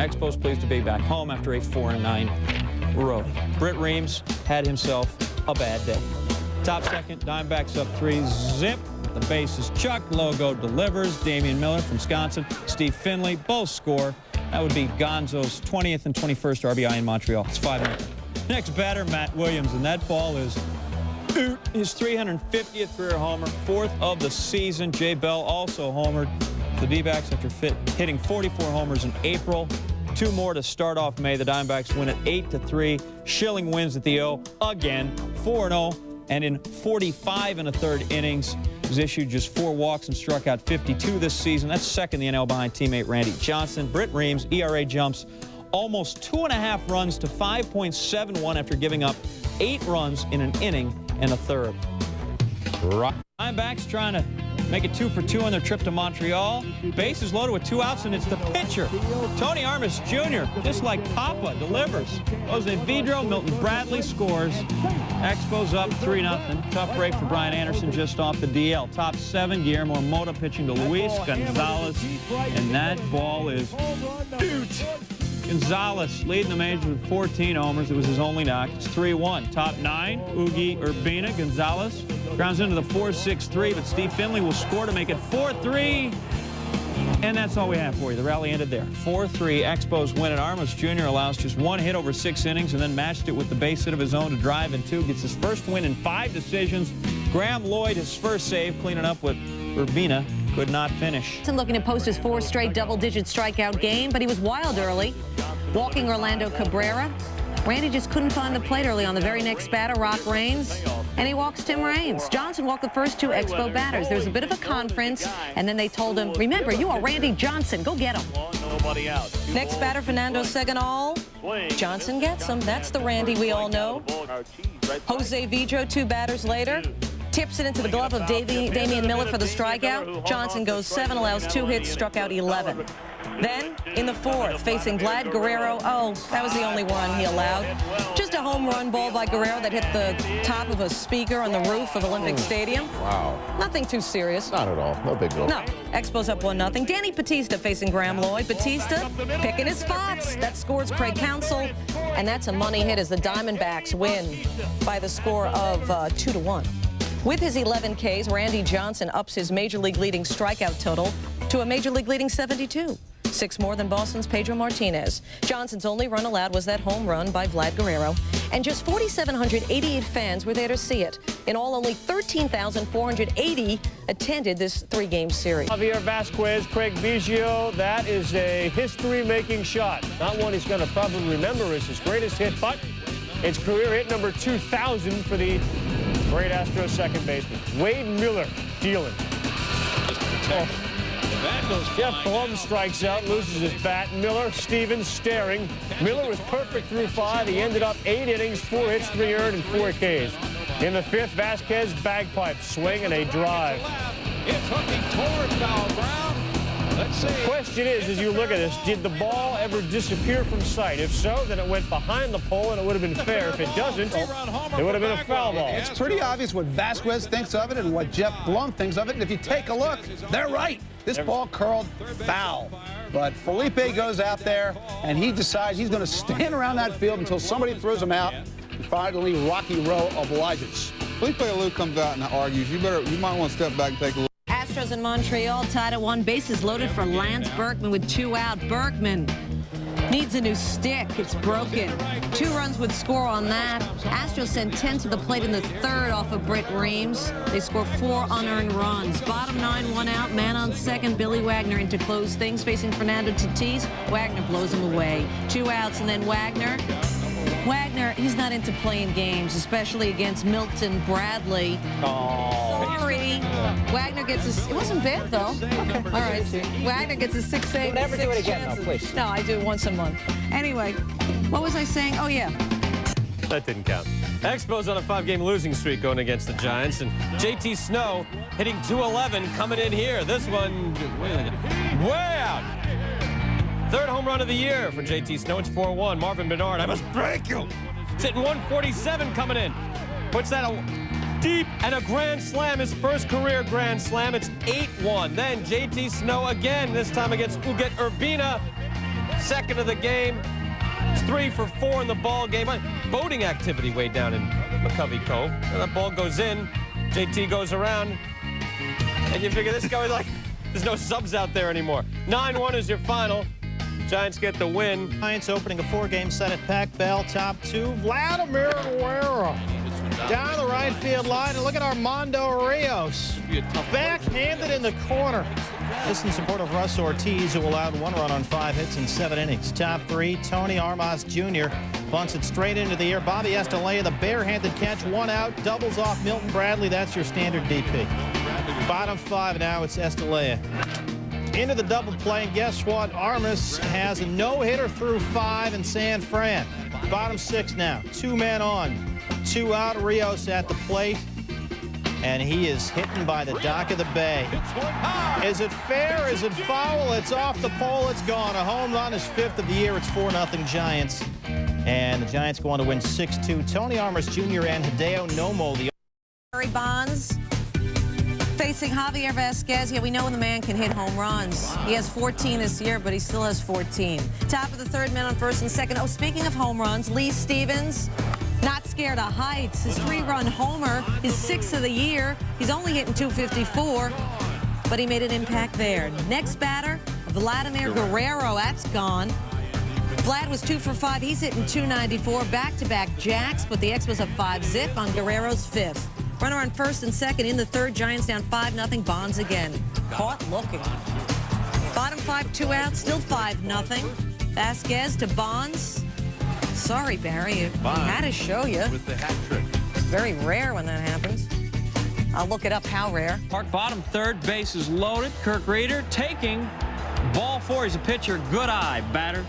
Expos pleased to be back home after a 4-9 road. Britt Reams had himself a bad day. Top second, Diamondbacks up 3, zip. The base is Chuck, logo delivers. Damian Miller from Wisconsin, Steve Finley, both score. That would be Gonzo's 20th and 21st RBI in Montreal. It's 5-0. Next batter, Matt Williams, and that ball is his 350th career homer, 4th of the season. Jay Bell also homered. The D-backs after hitting 44 homers in April. 2 more to start off May. The Diamondbacks win at 8-3. Schilling wins at the O again, 4-0. And in 45 1/3 innings, was issued just 4 walks and struck out 52 this season. That's second in the NL behind teammate Randy Johnson. Britt Reams, ERA jumps almost 2.5 runs to 5.71 after giving up 8 runs in an inning and a third. Diamondbacks trying to make it 2 for 2 on their trip to Montreal. Bases loaded with 2 outs, and it's the pitcher, Tony Armas Jr., just like Papa, delivers. Jose Vidro, Milton Bradley scores. Expos up 3-0. Tough break for Brian Anderson just off the DL. Top 7, Guillermo Mota pitching to Luis Gonzalez, and that ball is Gonzalez leading the majors with 14 homers. It was his only knock. It's 3-1. Top 9, Ugi Urbina. Gonzalez grounds into the 4-6-3, but Steve Finley will score to make it 4-3. And that's all we have for you. The rally ended there. 4-3. Expos win, and Armas Jr. allows just 1 hit over 6 innings and then matched it with the base hit of his own to drive in 2. Gets his first win in 5 decisions. Graham Lloyd, his first save, cleaning up what Urbina could not finish. Looking to post his 4th straight double-digit strikeout game, but he was wild early. Walking Orlando Cabrera. Randy just couldn't find the plate early on the very next batter, Rock Raines, and he walks Tim Raines. Johnson walked the first 2 Expo batters. There was a bit of a conference, and then they told him, remember, you are Randy Johnson. Go get him. Next batter, Fernando Seganol. Johnson gets him. That's the Randy we all know. Jose Vidro, 2 batters later. Tips it into the glove of Damian Miller for the strikeout. Johnson goes 7, allows 2 hits, struck out 11. Then, in the 4th, facing Vlad Guerrero. Oh, that was the only run he allowed. Just a home run ball by Guerrero that hit the top of a speaker on the roof of Olympic Stadium. Wow. Nothing too serious. Not at all. No big deal. No. Expos up 1-0. Danny Batista facing Graham Lloyd. Batista picking his spots. That scores Craig Counsell. And that's a money hit as the Diamondbacks win by the score of 2-1. With his 11 Ks, Randy Johnson ups his Major League leading strikeout total to a Major League leading 72. 6 more than Boston's Pedro Martinez. Johnson's only run allowed was that home run by Vlad Guerrero. And just 4,788 fans were there to see it. In all, only 13,480 attended this 3-game series. Javier Vasquez, Craig Biggio, that is a history-making shot. Not one he's going to probably remember as his greatest hit, but it's career hit number 2,000 for the great Astros second baseman. Wade Miller dealing. Jeff Blum strikes out, loses his bat. Miller, Stevens staring. Miller was perfect through 5. He ended up 8 innings, 4 hits, 3 earned, and 4 Ks. In the 5th, Vasquez bagpipe swing and a drive. It's hooking toward foul ground. Let's see. The question is, as you look at this, did the ball ever disappear from sight? If so, then it went behind the pole and it would have been fair. If it doesn't, it would have been a foul ball. It's pretty obvious what Vasquez thinks of it and what Jeff Blum thinks of it. And if you take a look, they're right. This ball curled foul. But Felipe goes out there and he decides he's going to stand around that field until somebody throws him out. And finally, Rocky Rowe obliges. Felipe Alou comes out and argues. You might want to step back and take a look. Astros in Montreal tied at 1, bases loaded for Lance Berkman with 2 out. Berkman needs a new stick. It's broken. 2 runs would score on that. Astros send 10 to the plate in the 3rd off of Britt Reams. They score 4 unearned runs. Bottom 9, 1 out. Man on second, Billy Wagner in to close things, facing Fernando Tatis. Wagner blows him away. 2 outs, and then Wagner, he's not into playing games, especially against Milton Bradley. Oh. Sorry. Wagner gets his... It wasn't bad, though. Okay. All right. Wagner gets a 6 save. Never do it again, though, please. No, I do it once a month. Anyway, what was I saying? Oh, yeah. That didn't count. Expos on a 5-game losing streak going against the Giants, and JT Snow hitting .211 coming in here. This one way out. 3rd home run of the year for JT Snow. It's 4-1. Marvin Bernard, I must break you. It's hitting 147 coming in. Puts that deep and a grand slam, his first career grand slam. It's 8-1. Then JT Snow again, this time against Uget Urbina. second of the game. It's 3 for 4 in the ball game. Boating activity way down in McCovey Cove. And that ball goes in. JT goes around. And you figure this guy was like, there's no subs out there anymore. 9-1 is your final. Giants get the win. Giants opening a 4-game set at Pac Bell. Top 2, Vladimir Guerrero. Down the right field line, and look at Armando Rios. Backhanded in the corner. This in support of Russ Ortiz, who allowed 1 run on 5 hits in 7 innings. Top 3, Tony Armas Jr. bunts it straight into the air. Bobby Estalella, the barehanded catch, 1 out, doubles off Milton Bradley. That's your standard DP. Bottom 5 now, it's Estalella. Into the double play, and guess what? Armas has a no-hitter through 5 in San Fran. Bottom 6 now, 2 men on. 2 out, Rios at the plate, and he is hitting by the dock of the bay. Is it fair? Is it foul? It's off the pole. It's gone. A home run, his 5th of the year. It's 4-0 Giants, and the Giants go on to win 6-2. Tony Armas Jr. and Hideo Nomo, the Barry Bonds facing Javier Vasquez. Yeah, we know when the man can hit home runs. He has 14 this year, but he still has 14. Top of the 3rd, men on 1st and 2nd. Oh, speaking of home runs, Lee Stevens, not scared of heights. His 3-run homer, his 6th of the year. He's only hitting .254, but he made an impact there. Next batter, Vladimir Guerrero. That's gone. Vlad was 2 for 5. He's hitting .294. Back-to-back jacks, but the Expos have 5-zip on Guerrero's 5th. Runner on 1st and 2nd. In the 3rd, Giants down 5-0. Bonds again. Caught looking. Bottom 5, 2 outs, still 5-0. Vasquez to Bonds. Sorry, Barry, I had to show you. With the hat trick. Very rare when that happens. I'll look it up how rare. Park bottom 3rd, bases loaded. Kirk Reeder taking ball 4. He's a pitcher. Good eye, batter.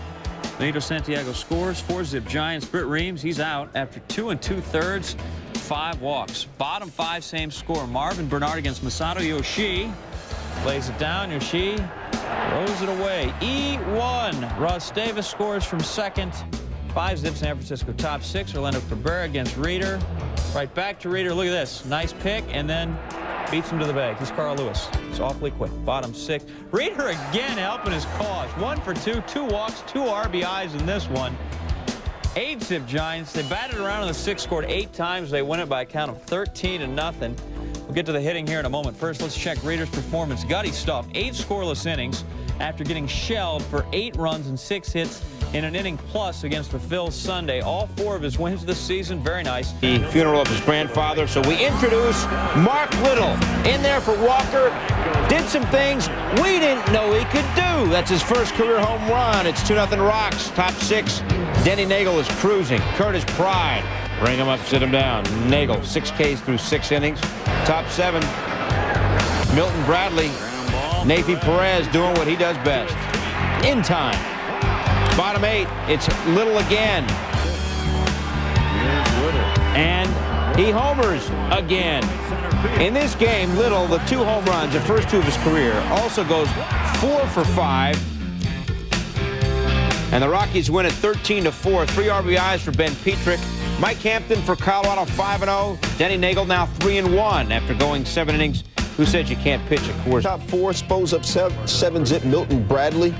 Benito Santiago scores. 4-zip Giants. Britt Reams, he's out after 2 2/3. 5 walks. Bottom 5, same score. Marvin Bernard against Masato Yoshii. Lays it down. Yoshii throws it away. E1. Ross Davis scores from 2nd. 5-zip San Francisco. Top 6, Orlando Cabrera against Reeder. Right back to Reeder. Look at this. Nice pick, and then beats him to the bag. He's Carl Lewis. It's awfully quick. Bottom 6. Reeder again helping his cause. 1 for 2. 2 walks, 2 RBIs in this one. 8-zip Giants. They batted around in the 6th, scored 8 times. They win it by a count of 13-0. We'll get to the hitting here in a moment. First, let's check Reeder's performance. Gutty stuff. 8 scoreless innings after getting shelled for 8 runs and 6 hits in an inning plus against the Phils Sunday. All 4 of his wins this season. Very nice. The funeral of his grandfather. So we introduce Mark Little in there for Walker. Did some things we didn't know he could do. That's his first career home run. It's 2-0 Rocks. Top 6. Denny Nagel is cruising. Curtis Pride. Bring him up, sit him down. Nagel, 6 Ks through 6 innings. Top 7. Milton Bradley. Nathan Perez doing what he does best. In time. Bottom 8, it's Little again. And he homers again. In this game, Little, the 2 home runs, the first 2 of his career, also goes 4 for 5. And the Rockies win it 13-4. 3 RBIs for Ben Petrick. Mike Hampton for Colorado, 5-0. Denny Nagel now 3-1 after going 7 innings. Who said you can't pitch at Coors? Top 4, Expos up 7-zip Milton Bradley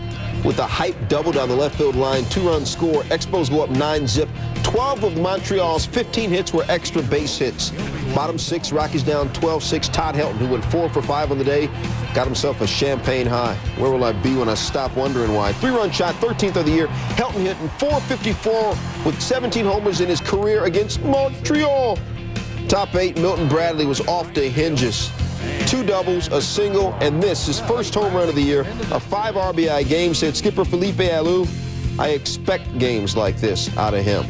with a hype double down the left field line. 2-run score. Expos go up 9-zip. 12 of Montreal's 15 hits were extra base hits. Bottom 6, Rockies down 12-6. Todd Helton, who went 4 for 5 on the day, got himself a champagne high. Where will I be when I stop wondering why? 3-run shot, 13th of the year. Helton hitting .454 with 17 homers in his career against Montreal. Top 8, Milton Bradley was off the hinges. 2 doubles, a single, and this, his first home run of the year, a 5 RBI game. Said skipper Felipe Alou, I expect games like this out of him.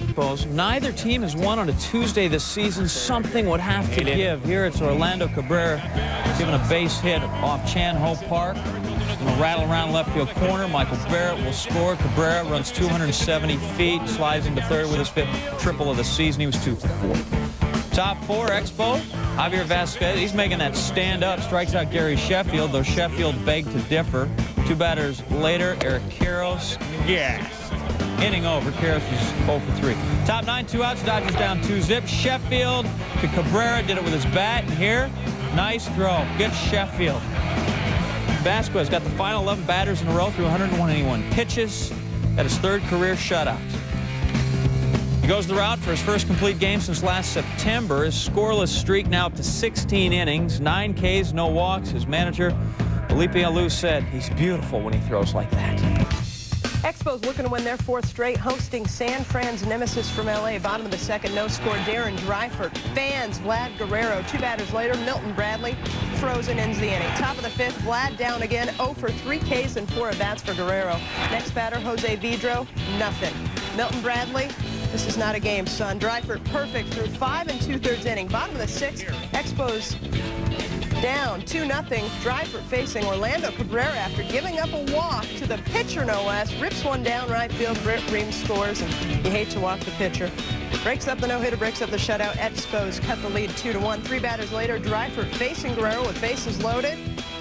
Neither team has won on a Tuesday this season. Something would have to give. Here it's Orlando Cabrera giving a base hit off Chan Ho Park. Going to rattle around left field corner. Michael Barrett will score. Cabrera runs 270 feet, slides into 3rd with his 5th triple of the season. He was 2 for 4. Top 4, Expo. Javier Vasquez, he's making that stand up, strikes out Gary Sheffield, though Sheffield begged to differ. 2 batters later, Eric Karros. Yes. Inning over. Karros was 0 for 3. Top 9, 2 outs. Dodgers down 2-zip. Sheffield to Cabrera, did it with his bat. And here, nice throw. Good Sheffield. Vasquez got the final 11 batters in a row through 121 pitches. At his 3rd career shutout. He goes the route for his first complete game since last September. His scoreless streak now up to 16 innings, 9 Ks, no walks. His manager, Felipe Alou, said he's beautiful when he throws like that. Expos looking to win their 4th straight, hosting San Fran's nemesis from L.A. Bottom of the 2nd, no score, Darren Dreifert. Fans, Vlad Guerrero. 2 batters later, Milton Bradley frozen ends the inning. Top of the 5th, Vlad down again, 0 for 3 Ks and 4 at-bats for Guerrero. Next batter, Jose Vidro, nothing. Milton Bradley, this is not a game, son. Dreifert perfect through 5 2/3 inning. Bottom of the 6th, Expos down 2-0. Dreifert facing Orlando Cabrera after giving up a walk to the pitcher, no less. Rips one down right field. Britt Reams scores, and you hate to walk the pitcher. Breaks up the no-hitter, breaks up the shutout. Expos cut the lead 2-1. 3 batters later, Dreifert facing Guerrero with bases loaded.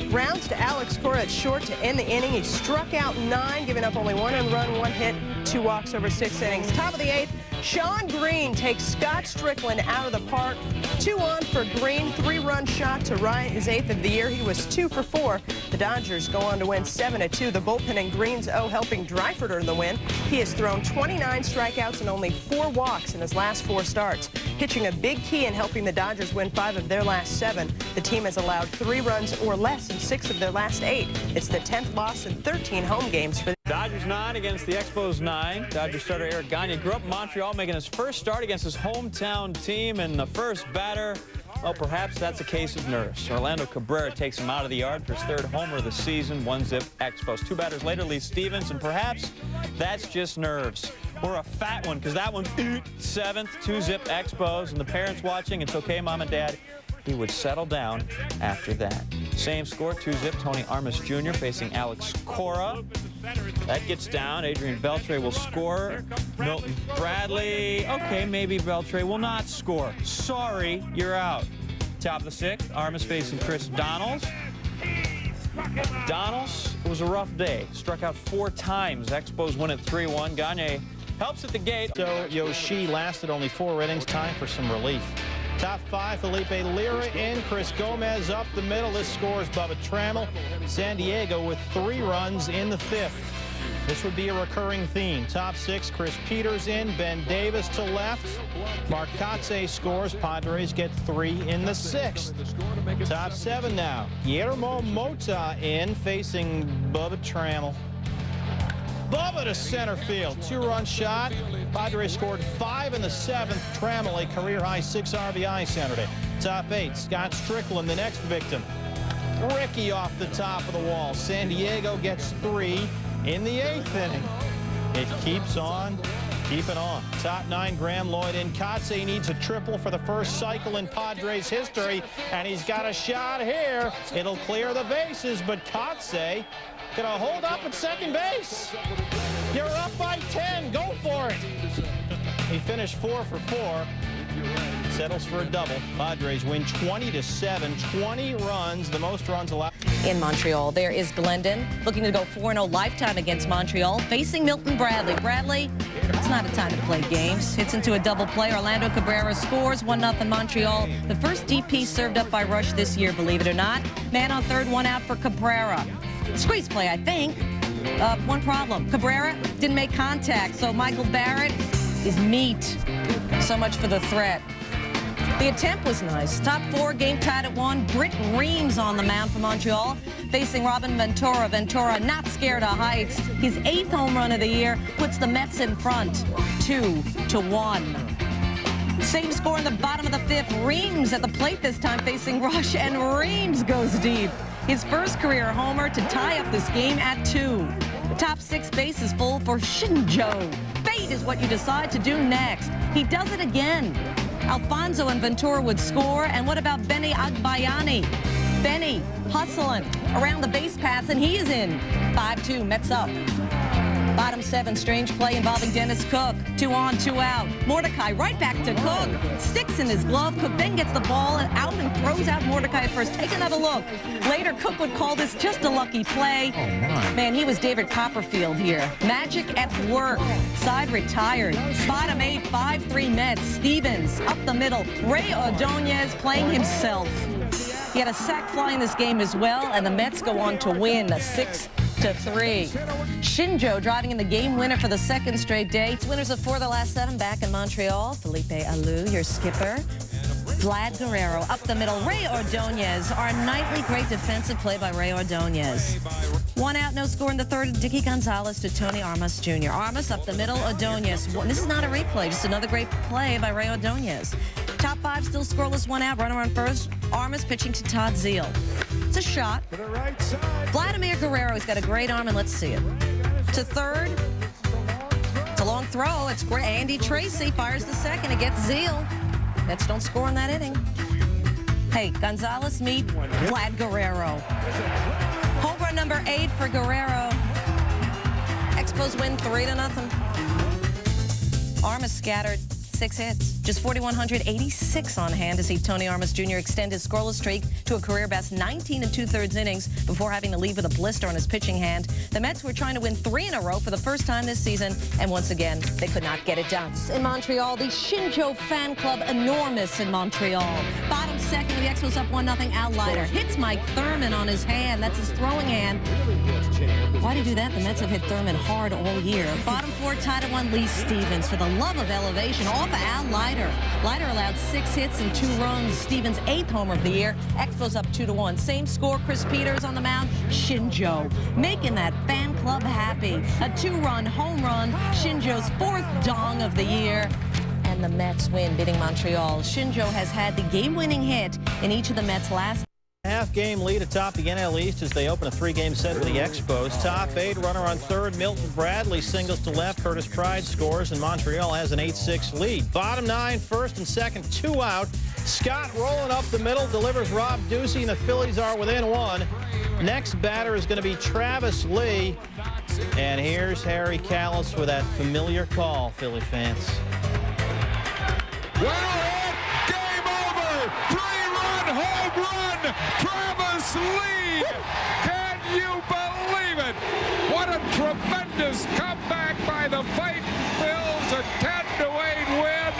Grounds to Alex Cora at short to end the inning. He struck out 9, giving up only 1 run, 1 hit, 2 walks over 6 innings. Top of the 8th, Sean Green takes Scott Strickland out of the park. 2 on for Green, 3-run shot to right, his 8th of the year. He was 2 for 4. The Dodgers go on to win 7-2. The bullpen in Green's helping Dreifert earn the win. He has thrown 29 strikeouts and only 4 walks in his last 4 starts. Pitching a big key in helping the Dodgers win 5 of their last 7. The team has allowed 3 runs or less in 6 of their last 8. It's the 10th loss in 13 home games for the Dodgers 9 against the Expos 9. Dodgers starter Eric Gagne grew up in Montreal, making his first start against his hometown team, and the first batter, well, perhaps that's a case of nerves. Orlando Cabrera takes him out of the yard for his 3rd homer of the season. 1-zip Expos. 2 batters later, Lee Stevens, and perhaps that's just nerves. Or a fat one, because that one's 7th, 2-zip Expos, and the parents watching, it's okay, Mom and Dad. He would settle down after that. Same score, 2-zip, Tony Armas Jr. facing Alex Cora. That gets down. Adrian Beltre will score. Milton Bradley. Okay, maybe Beltre will not score. Sorry, you're out. Top of the 6th, Armas facing Chris Donalds. Donalds, it was a rough day. Struck out 4 times. Expos win at 3-1. Gagne helps at the gate. So Yoshi lasted only 4 innings. Time for some relief. Top 5, Felipe Lira in. Chris Gomez up the middle. This scores Bubba Trammell. San Diego with 3 runs in the 5th. This would be a recurring theme. Top 6, Chris Peters in. Ben Davis to left. Mark Kotze scores. Padres get 3 in the 6th. Top 7 now. Guillermo Mota in, facing Bubba Trammell. Bubba to center field. 2-run shot. Padres scored 5 in the 7th. Trammell, a career-high 6 RBI Saturday. Top 8, Scott Strickland, the next victim. Ricky off the top of the wall. San Diego gets 3 in the 8th inning. It keeps on keeping on. Top 9, Graham Lloyd in. Kotze needs a triple for the first cycle in Padres history, and he's got a shot here. It'll clear the bases, but Kotze gonna hold up at second base. You're up by 10. Go for it. He finished 4 for 4. Settles for a double. Padres win 20-7. 20 runs, the most runs allowed. In Montreal, there is Glendon looking to go 4-0 lifetime against Montreal, facing Milton Bradley. Bradley, it's not a time to play games. Hits into a double play. Orlando Cabrera scores. 1-0 Montreal. The first DP served up by Rush this year, believe it or not. Man on third, 1 out for Cabrera. Squeeze play, I think. One problem. Cabrera didn't make contact, so Michael Barrett is meat. So much for the threat. The attempt was nice. Top 4, game tied at 1. Britt Reams on the mound for Montreal, facing Robin Ventura. Ventura not scared of heights. His 8th home run of the year puts the Mets in front, 2-1. Same score in the bottom of the 5th. Reams at the plate this time, facing Rush, and Reams goes deep. His first career homer to tie up this game at 2. The top 6 bases full for Shinjo. Fate is what you decide to do next. He does it again. Alfonso and Ventura would score. And what about Benny Agbayani? Benny hustling around the base paths, and he is in. 5-2, Mets up. Bottom 7, strange play involving Dennis Cook. 2 on, 2 out. Mordecai right back to Cook. Sticks in his glove. Cook then gets the ball out and throws out Mordecai at first. Take another look. Later, Cook would call this just a lucky play. Man, he was David Copperfield here. Magic at work. Side retired. Bottom 8, 5-3 Mets. Stevens up the middle. Ray Ordonez playing himself. He had a sac fly in this game as well, and the Mets go on to win a 6-2 6-3. Shinjo driving in the game winner for the second straight day. It's winners of 4 of the last 7 back in Montreal. Felipe Alou, your skipper. Vlad Guerrero up the middle. Ray Ordonez, our nightly great defensive play by Ray Ordonez. 1 out, no score in the third. Dicky Gonzalez to Tony Armas Jr. Armas up the middle. Ordonez. This is not a replay, just another great play by Ray Ordonez. Top 5 still scoreless, 1 out. Runner on first. Armas pitching to Todd Zeal. It's a shot. Vladimir Guerrero, he's got a great arm, and let's see it. To third. It's a long throw. It's great. Andy Tracy fires the second. It gets Zeal. Mets don't score in that inning. Hey, Gonzalez meet Vlad Guerrero. Home run number 8 for Guerrero. Expos win 3-0. Armas scattered 6 hits. Just 4,186 on hand to see Tony Armas Jr. extend his scoreless streak to a career-best 19 2/3 innings before having to leave with a blister on his pitching hand. The Mets were trying to win 3 in a row for the first time this season, and once again, they could not get it done. In Montreal, the Shinjo fan club enormous in Montreal. Bottom second, the Expos up 1-0. Al Leiter hits Mike Thurman on his hand. That's his throwing hand. Why'd he do that? The Mets have hit Thurman hard all year. Bottom 4, tied at 1, Lee Stevens. For the love of elevation, off of Al Leiter. Leiter allowed 6 hits and 2 runs. Stevens' 8th homer of the year. Expos up 2-1. Same score. Chris Peters on the mound. Shinjo making that fan club happy. A 2-run home run. Shinjo's 4th dong of the year. And the Mets win, beating Montreal. Shinjo has had the game-winning hit in each of the Mets' last half-game lead atop the NL East as they open a 3-game set for the Expos. Top 8, runner on third. Milton Bradley singles to left. Curtis Pride scores, and Montreal has an 8-6 lead. Bottom 9, first and second, 2 out. Scott rolling up the middle, delivers Rob Ducey, and the Phillies are within 1. Next batter is going to be Travis Lee. And here's Harry Callis with that familiar call, Philly fans. Well hit, game over, 3-run home run, Travis Lee. Can you believe it? What a tremendous comeback by the fighting Phils, a 10-8 win.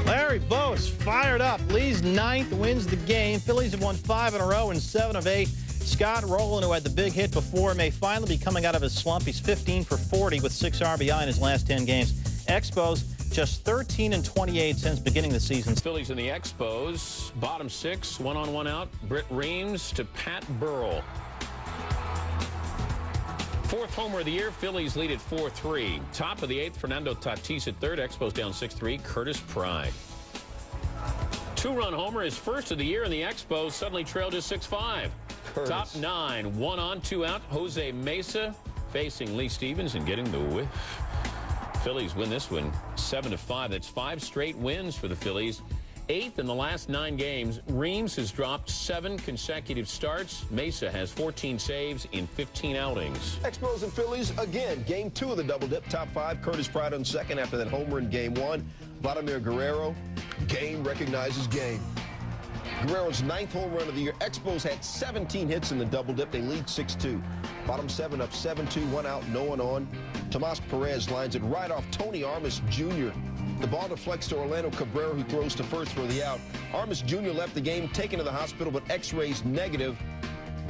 Larry Bose fired up. Lee's 9th wins the game. Phillies have won 5 in a row and 7 of 8. Scott Rowland, who had the big hit before, may finally be coming out of his slump. He's 15 for 40 with 6 RBI in his last 10 games. Expos just 13-28 since beginning the season. Phillies and the Expos, bottom 6, 1 on 1 out. Britt Reams to Pat Burrell. 4th homer of the year. Phillies lead at 4-3. Top of the 8th, Fernando Tatis at third. Expos down 6-3. Curtis Pride. 2-run homer, his first of the year, and the Expos suddenly trailed to 6-5. Top 9, 1 on, 2 out. Jose Mesa facing Lee Stevens and getting the whiff. Phillies win this one 7-5. That's 5 straight wins for the Phillies. 8th in the last 9 games. Reams has dropped 7 consecutive starts. Mesa has 14 saves in 15 outings. Expos and Phillies again. Game 2 of the double dip. Top 5. Curtis Pride on second after that homer in game 1. Vladimir Guerrero. Game recognizes game. Guerrero's 9th home run of the year. Expos had 17 hits in the double dip. They lead 6-2. Bottom 7 up 7-2, 1 out, no one on. Tomas Perez lines it right off Tony Armas Jr. The ball deflects to Orlando Cabrera, who throws to first for the out. Armas Jr. left the game, taken to the hospital, but x-rays negative.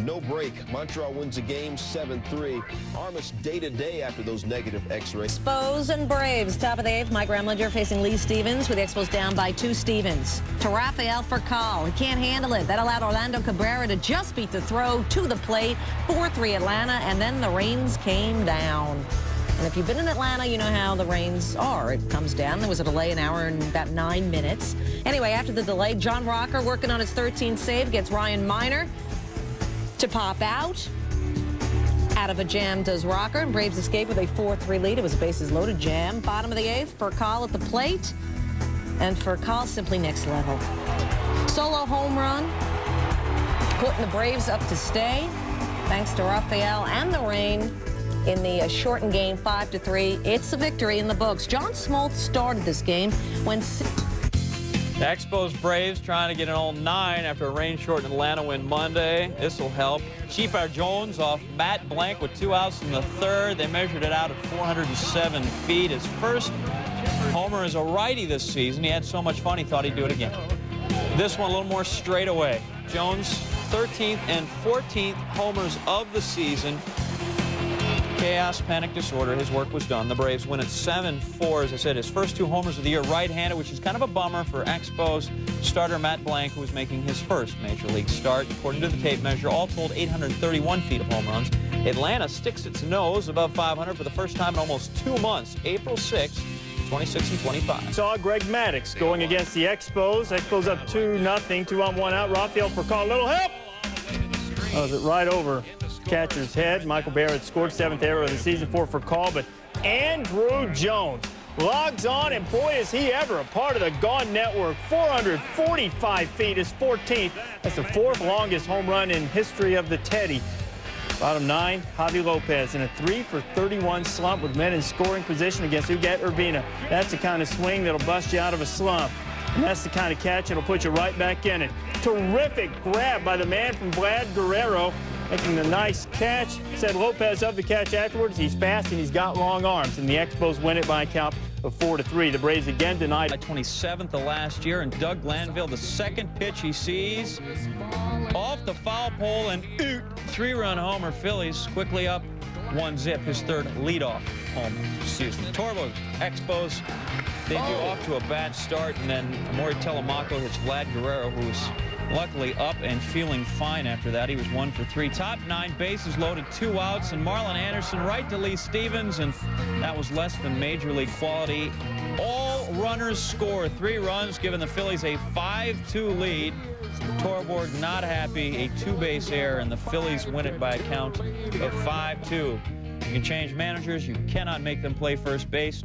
No break. Montreal wins the game 7-3. Armas day-to-day after those negative x-rays. Expos and Braves. Top of the 8th, Mike Remlinger facing Lee Stevens with the Expos down by 2. Stevens to Rafael Furcal. He can't handle it. That allowed Orlando Cabrera to just beat the throw to the plate. 4-3 Atlanta, and then the rains came down. And if you've been in Atlanta, you know how the rains are. It comes down. There was a delay, an hour and about 9 minutes. Anyway, after the delay, John Rocker working on his 13th save gets Ryan Miner to pop out. Out of a jam does Rocker, and Braves escape with a 4-3 lead. It was a bases-loaded jam. Bottom of the 8th, Furcal at the plate. And Furcal simply next level. Solo home run, putting the Braves up to stay, thanks to Rafael and the rain. In the shortened game, 5-3. It's a victory in the books. John Smoltz started this game when The Expos Braves trying to get an all 9 after a rain-shortened Atlanta win Monday. This will help. Chiefar Jones off Matt Blank with 2 outs in the 3rd. They measured it out at 407 feet. His first homer as a righty this season. He had so much fun he thought he'd do it again. This one a little more straight away. Jones 13th and 14th homers of the season. Chaos, panic, disorder. His work was done. The Braves win at 7-4. As I said, his first 2 homers of the year, right-handed, which is kind of a bummer for Expos starter Matt Blank, who was making his first major league start. According to the tape measure, all told 831 feet of home runs. Atlanta sticks its nose above 500 for the first time in almost 2 months. April 6th, 26 and 25. Saw Greg Maddux going against the Expos. Expos up 2-0, 2-on-1 out. Rafael Furcal, little help. That was it right over catcher's head. Michael Barrett scored 7th error of the season for Furcal, but Andrew Jones logs on, and boy, is he ever a part of the Gone Network. 445 feet, his 14th. That's the 4th longest home run in history of the Teddy. Bottom 9, Javi Lopez in a 3-for-31 slump with men in scoring position against Huguet Urbina. That's the kind of swing that'll bust you out of a slump. And that's the kind of catch that'll put you right back in it. Terrific grab by the man from Vlad Guerrero, making a nice catch. Said Lopez of the catch afterwards. He's fast and he's got long arms. And the Expos win it by a count of 4-3. The Braves again denied. 27th of last year, and Doug Glanville, the second pitch he sees off the foul pole, and 3-run homer. Phillies quickly up 1-0. His 3rd leadoff homer. Torbo Expos, they do off to a bad start, and then Maury Telemaco hits Vlad Guerrero, who's luckily up and feeling fine after that. He was 1 for 3. Top 9, bases loaded, 2 outs, and Marlon Anderson right to Lee Stevens, and that was less than major league quality. All runners score 3 runs, giving the Phillies a 5-2 lead. Torborg not happy, a 2-base error, and the Phillies win it by a count of 5-2. You can change managers, you cannot make them play first base.